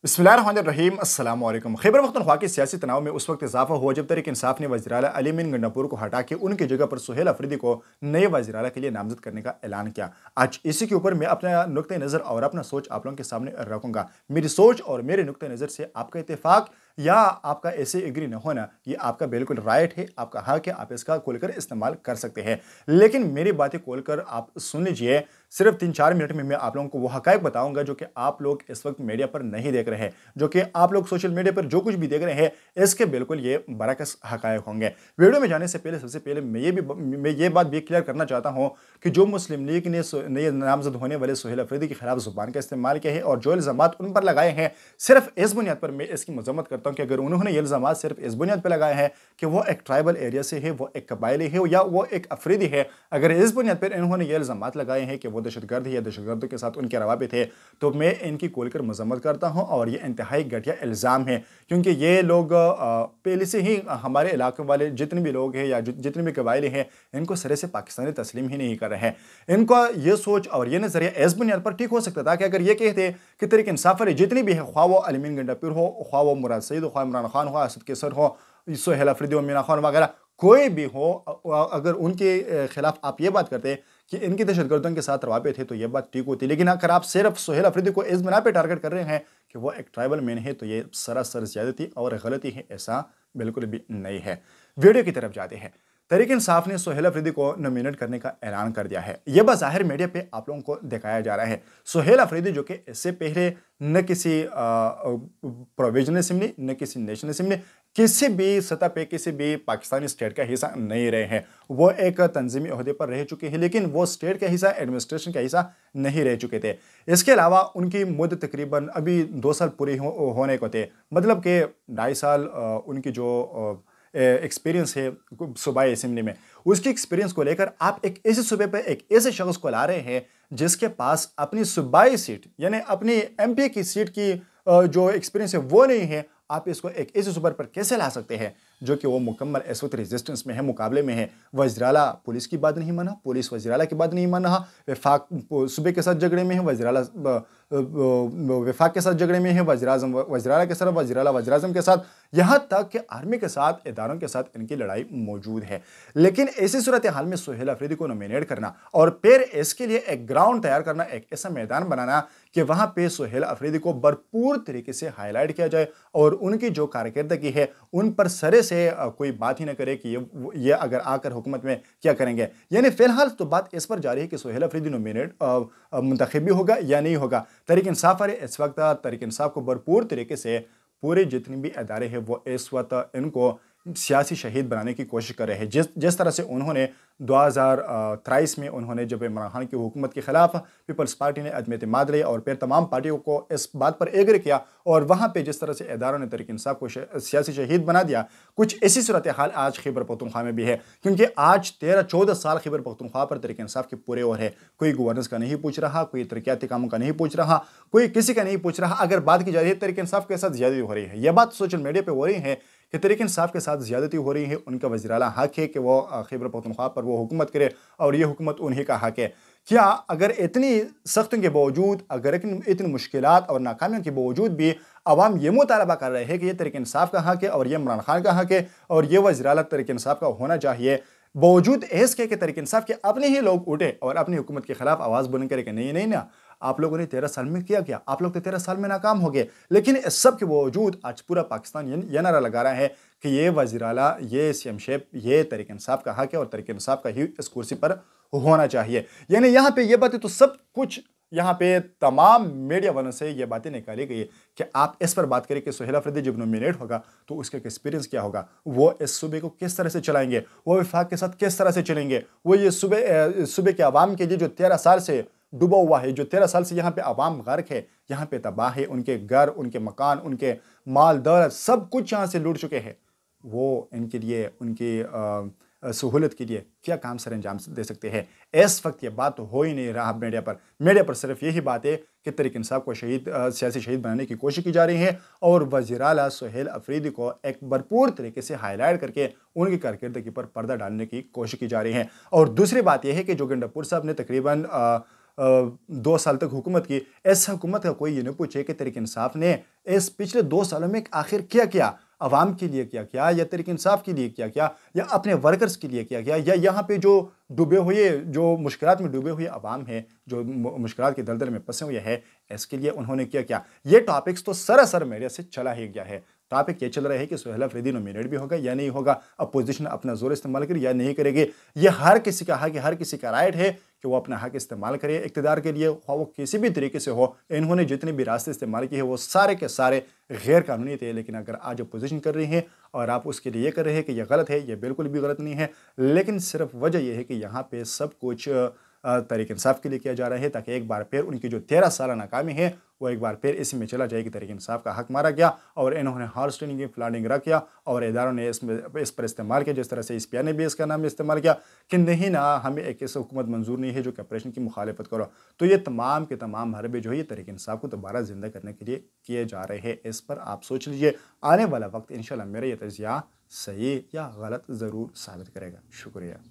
बिस्मिल्लाहिर्रहमानिर्रहीम अस्सलाम वालेकुम। खैबर पख्तूनख्वा के सियासी तनाव में उस वक्त इजाफा हुआ जब तहरीक इंसाफ ने वज़ीर आला अली अमीन गंडापुर को हटा के उनकी जगह पर सुहेल अफरीदी को नए वज़ीर आला के लिए नामजद करने का ऐलान किया। आज इसी के ऊपर मैं अपना नुक्ते नज़र और अपना सोच आप लोगों के सामने रखूंगा। मेरी सोच और मेरे नुक्ते नज़र से आपका इत्तेफाक या आपका ऐसे एग्री न होना ये आपका बिल्कुल राइट है, आपका हक है, आप इसका खोलकर इस्तेमाल कर सकते हैं। लेकिन मेरी बातें खोलकर आप सुन लीजिए। सिर्फ 3-4 मिनट में मैं आप लोगों को वो हकायक बताऊंगा जो कि आप लोग इस वक्त मीडिया पर नहीं देख रहे हैं, जो कि आप लोग सोशल मीडिया पर जो कुछ भी देख रहे हैं इसके बिल्कुल ये बरअक्स हकायक होंगे। वीडियो में जाने से पहले सबसे पहले मैं ये बात भी क्लियर करना चाहता हूं कि जो मुस्लिम लीग ने नए नामजद होने वाले सुहेल अफरीदी के खिलाफ जुबान का इस्तेमाल किया है और जो इल्जामात उन पर लगाए हैं, सिर्फ इस बुनियाद पर मैं इसकी मजम्मत करता हूं कि अगर उन्होंने ये इल्जामात सिर्फ इस बुनियाद पर लगाए हैं कि वो एक ट्राइबल एरिया से है, वो एक कबायली है या वो एक अफरीदी है, अगर इस बुनियाद पर इन्होंने ये इल्जामात लगाए हैं कि वो दहशतगर्द है या दहशतगर्दों के साथ उनके रवाबित है, तो मैं इनकी खोलकर मजम्मत करता हूं और ये इंतहाई घटिया इल्ज़ाम है। क्योंकि ये लोग पहले से ही हमारे इलाके वाले जितने भी लोग हैं या जितने भी कबायले हैं इनको सिरे से पाकिस्तानी तस्लीम ही नहीं कर रहे हैं। इनका ये सोच और ये नजरिया इस बुनियाद पर ठीक हो सकता था कि अगर ये कहते कि तहरीक इंसाफ वाले जितनी भी है, ख्वाह वो अली अमीन गंडापुर हो, ख्वाह वो मुराद सईद हो, ख्वाह इमरान खान हो, असद कैसर हो, सुहेल अफरीदी हो, मीना खान वगैरह कोई भी हो, अगर उनके खिलाफ आप ये बात करते कि इनकी दहशतगर्दों के साथ रवाबित है तो ये बात ठीक होती। लेकिन अगर आप सिर्फ सुहेल अफरीदी को इस बिना पे टारगेट कर रहे हैं कि वो एक ट्राइबल मैन है तो ये सरासर ज्यादती और गलती है, ऐसा बिल्कुल भी नहीं है। वीडियो की तरफ जाते हैं। तहरीक इंसाफ ने सुहेल अफरीदी को नॉमिनेट करने का ऐलान कर दिया है। यह बज़ाहिर मीडिया पे आप लोगों को दिखाया जा रहा है। सुहेल अफरीदी जो कि इससे पहले न किसी प्रोविजनल असेंबली न किसी नेशनल असेंबली किसी भी सतह पे किसी भी पाकिस्तानी स्टेट का हिस्सा नहीं रहे हैं। वो एक तंजीमी ओहदे पर रह चुके हैं लेकिन वो स्टेट का हिस्सा, एडमिनिस्ट्रेशन का हिस्सा नहीं रह चुके थे। इसके अलावा उनकी मुद्दत तकरीबन अभी 2 साल पूरी होने को थे, मतलब कि 2.5 साल उनकी जो एक्सपीरियंस है सूबाई असेंबली में, उसके एक्सपीरियंस को लेकर आप एक ऐसे सूबे पर एक ऐसे शख्स को ला रहे हैं जिसके पास अपनी सूबाई सीट यानी अपनी एमपी की सीट की जो एक्सपीरियंस है वो नहीं है। आप इसको एक ऐसे सूबे पर कैसे ला सकते हैं जो कि वो मुकम्मल इस वक्त रेजिस्टेंस में है, मुकाबले में है। वज़ीर-ए-आला पुलिस की बात नहीं माना, पुलिस वज़ीर-ए-आला की बात नहीं मान रहा, वफाक सूबे के साथ झगड़े में है, वज़ीर-ए-आला वफाक के साथ झगड़े में है, वज़ीर-ए-आज़म वज़ीर-ए-आला के साथ, वज़ीर-ए-आला वज़ीर-ए-आज़म के साथ, यहाँ तक कि आर्मी के साथ, इदारों के साथ इनकी लड़ाई मौजूद है। लेकिन ऐसी सूरत हाल में सुहेल अफरीदी को नॉमिनेट करना और फिर इसके लिए एक ग्राउंड तैयार करना, एक ऐसा मैदान बनाना कि वहाँ पे सुहेल अफरीदी को भरपूर तरीके से हाईलाइट किया जाए और उनकी जो कारकर्दगी है उन पर सरे से कोई बात ही ना करे कि ये अगर आकर हुकूमत में क्या करेंगे। यानी फिलहाल तो बात इस पर जारी है कि सुहेल अफरीदी नॉमिनेट मुंतखब भी होगा या नहीं होगा। तहरीक इंसाफ वाले इस वक्त तहरीक इंसाफ को भरपूर तरीके से पूरे जितने भी अदारे हैं वो इस वक्त इनको सियासी शहीद बनाने की कोशिश कर रहे हैं। जिस तरह से उन्होंने 2023 में उन्होंने जब इमरान खान की हुकूमत के खिलाफ पीपल्स पार्टी ने अदम एतमाद ली और फिर तमाम पार्टियों को इस बात पर एग्री किया और वहाँ पे जिस तरह से इदारों ने तहरीक इंसाफ को सियासी शहीद बना दिया, कुछ ऐसी सूरत हाल आज खैबर पख्तूनख्वा में भी है। क्योंकि आज 13-14 साल खैबर पख्तूनख्वा पर तहरीक इंसाफ के पूरे और है। कोई गवर्नेंस का नहीं पूछ रहा, कोई तरक्याती कामों का नहीं पूछ रहा, कोई किसी का नहीं पूछ रहा। अगर बात की जा रही है तहरीक इंसाफ के साथ ज्यादती हो रही है, यह बात सोशल मीडिया पर हो रही है कि तहरीक इंसाफ के साथ ज्यादती हो रही है, उनका वज़ीर-ए-आला हक है कि वो खैबर पख्तूनख्वा पर वो हुकूमत करे और ये हुकूमत उन्हीं का हक है। क्या अगर इतनी सख्तियों के बावजूद, अगर इतनी मुश्किलात और नाकामियों के बावजूद भी अवाम ये मुतालबा कर रहे हैं कि ये तहरीक इंसाफ का हक है और ये इमरान खान का हक है और ये वज़ीर-ए-आला तहरीक इंसाफ का होना चाहिए, बावजूद इसके कि तहरीक इंसाफ के अपने ही लोग उठे और अपनी हुकूमत के खिलाफ आवाज़ बुलंद करे कि नहीं नहीं ना, आप लोगों ने 13 साल में किया क्या, आप लोग तो 13 साल में नाकाम हो गए। लेकिन इस सब के बावजूद आज पूरा पाकिस्तान ये नारा लगा रहा है कि ये वज़ीर-ए-आला, ये सीएमशिप, ये तहरीक इंसाफ का हक है और तहरीक इंसाफ का ही इस कुर्सी पर होना चाहिए। यानी यहाँ पे ये बातें तो सब कुछ यहाँ पे तमाम मीडिया वालों से ये बातें निकाली गई कि आप इस पर बात करें कि सुहेल अफरीदी जब नॉमिनेट होगा तो उसका एक्सपीरियंस क्या होगा, वो इस सूबे को किस तरह से चलाएंगे, वो वफाक के साथ किस तरह से चलेंगे, वो ये सूबे के आवाम के लिए जो 13 साल से डूबा हुआ है, जो 13 साल से यहाँ पे आवाम गर्क है, यहाँ पे तबाह है, उनके घर, उनके मकान, उनके माल दौलत सब कुछ यहाँ से लूट चुके हैं, वो इनके लिए, उनकी सहूलत के लिए क्या काम सर अंजाम दे सकते हैं। इस वक्त ये बात तो हो ही नहीं रहा मीडिया पर सिर्फ यही बात है कि तहरीक इंसाफ को सियासी शहीद बनाने की कोशिश की जा रही है और वज़ीर-ए-आला सुहेल अफरीदी को एक भरपूर तरीके से हाईलाइट करके उनकी कारकर्दगी पर पर्दा डालने की कोशिश की जा रही है। और दूसरी बात यह है कि जो गंडापुर साहब ने तकरीबन 2 साल तक हुकूमत की, इस हुकूमत का कोई ये नहीं पूछे कि तहरीक इंसाफ ने इस पिछले 2 सालों में आखिर क्या किया, अवाम के लिए क्या किया, या तहरीक इंसाफ के लिए क्या किया, या अपने वर्कर्स के लिए क्या किया, या यहाँ पे जो डूबे हुए, जो मुश्किलात में डूबे हुए अवाम है, जो मुश्किलात के दलदल में फंसे हुए हैं, इसके लिए उन्होंने क्या किया। ये टॉपिक्स तो सरासर मीडिया से चला ही गया है। टॉपिक ये चल रहा है कि सुहेल अफरीदी नॉमिनेट भी होगा या नहीं होगा, अपोजिशन अपना जोर इस्तेमाल करे या नहीं करेगी। ये हर किसी का हक है, हर किसी का राइट है कि वो अपना हक इस्तेमाल करे इक़्तिदार के लिए, वो किसी भी तरीके से हो। इन्होंने जितने भी रास्ते इस्तेमाल किए हैं वो सारे के सारे गैर कानूनी थे। लेकिन अगर आज अपोजिशन कर रही है और आप उसके लिए ये कर रहे हैं कि यह गलत है, ये बिल्कुल भी गलत नहीं है। लेकिन सिर्फ वजह यह है कि यहाँ पे सब कुछ तहरीक इंसाफ के लिए किया जा रहा है, ताकि एक बार फिर उनकी जो 13 साल नाकामी है वो एक बार फिर इसी में चला जाए कि तहरीक इंसाफ का हक मारा गया और इन्होंने हॉर्स ट्रेडिंग की फ्लडिंग रख किया और इदारों ने इस पर इस्तेमाल किया, जिस तरह से SPI ने भी इसका नाम इस्तेमाल किया कि नहीं ना, हमें एक ऐसी हुकूमत मंजूर नहीं है जो कि ऑपरेशन की मुखालिफत करो। तो ये तमाम के तमाम हरबे जो है ये तहरीक इंसाफ को दोबारा जिंदा करने के लिए किए जा रहे हैं। इस पर आप सोच लीजिए, आने वाला वक्त इंशाल्लाह मेरा ये तजिया सही या गलत ज़रूर साबित करेगा। शुक्रिया।